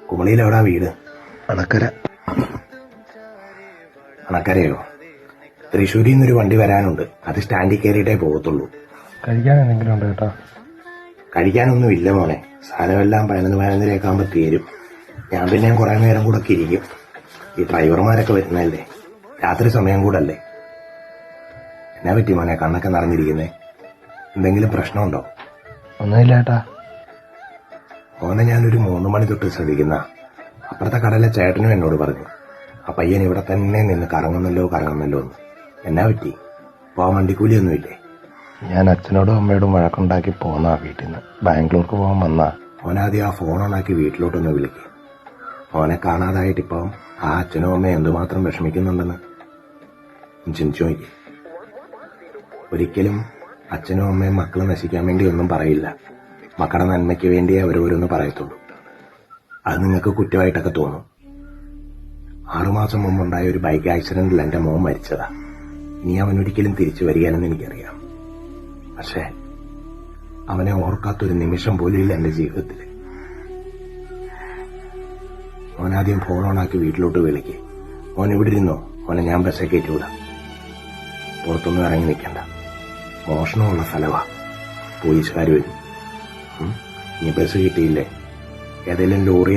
കുമളിയിൽ എവിടാ വീട്? അണക്കര. അണക്കരയോ? തൃശ്ശൂരിൽ നിന്നൊരു വണ്ടി വരാനുണ്ട്. അത് സ്റ്റാൻഡിൽ കയറിയിട്ടേ പോകത്തുള്ളൂ. കഴിക്കാൻ എന്തെങ്കിലും ഉണ്ട് കേട്ടോ? കഴിക്കാനൊന്നും ഇല്ല മോനെ. സാധനമെല്ലാം 11-11:30 ആകുമ്പോൾ തീരും. ഞാൻ പിന്നെ കുറെ നേരം കൂടെ ഒക്കെ ഇരിക്കും. ഈ ഡ്രൈവർമാരൊക്കെ വരുന്നതല്ലേ, രാത്രി സമയം കൂടല്ലേ. എന്നാ പറ്റി മോനെ, കണ്ണൊക്കെ നിറഞ്ഞിരിക്കുന്നേ? എന്തെങ്കിലും പ്രശ്നമുണ്ടോ? ഒന്നുമില്ല ഏട്ടാ. മോനെ, ഞാനൊരു 3 മണി തൊട്ട് ശ്രദ്ധിക്കുന്ന അപ്പുറത്തെ കടയിലെ ചേട്ടനും എന്നോട് പറഞ്ഞു, ആ പയ്യൻ ഇവിടെ തന്നെ നിന്ന് കറങ്ങുന്നല്ലോ എന്ന്. എന്നാ പറ്റി? പോവാൻ വണ്ടിക്കൂലിയൊന്നുമില്ലേ? ഞാൻ അച്ഛനോടും അമ്മയോടും വഴക്കുണ്ടാക്കി പോന്നാ വീട്ടിൽ നിന്ന്. ബാംഗ്ലൂർക്ക് പോകാൻ വന്നാ. മോനാദ്യം ആ ഫോൺ ഓണാക്കി വീട്ടിലോട്ടൊന്ന് വിളിക്ക്. മോനെ കാണാതായിട്ടിപ്പം ആ അച്ഛനും അമ്മയും എന്തുമാത്രം വിഷമിക്കുന്നുണ്ടെന്ന് ചിന്തിച്ചു നോക്കി. ഒരിക്കലും അച്ഛനും അമ്മയും മക്കളെ നശിക്കാൻ വേണ്ടി ഒന്നും പറയില്ല. മക്കളുടെ നന്മയ്ക്ക് വേണ്ടിയേ അവരോരോന്ന് പറയത്തുള്ളൂ. അത് നിങ്ങൾക്ക് കുറ്റമായിട്ടൊക്കെ തോന്നും. 6 മാസം മുമ്പുണ്ടായ ഒരു ബൈക്ക് ആക്സിഡന്റിൽ എന്റെ മോൻ മരിച്ചതാ. ഇനി അവൻ ഒരിക്കലും തിരിച്ചു വരികയാണെന്ന് എനിക്കറിയാം. പക്ഷേ അവനെ ഓർക്കാത്തൊരു നിമിഷം പോലും ഇല്ല എന്റെ ജീവിതത്തിൽ. മോനാദ്യം ഫോൺ ഓണാക്കി വീട്ടിലോട്ട് വിളിക്ക്. മോൻ ഇവിടെ ഇരുന്നോ? മോനെ ഞാൻ ബസ്സേ കയറ്റിവിടാം. പുറത്തൊന്നും ഇറങ്ങി നിൽക്കണ്ട. മോഷണമുള്ള സ്ഥലവാ, പോലീസുകാർ വരും. ഇനി ബസ് കിട്ടിയില്ലേ, ഏതെങ്കിലും ലോറി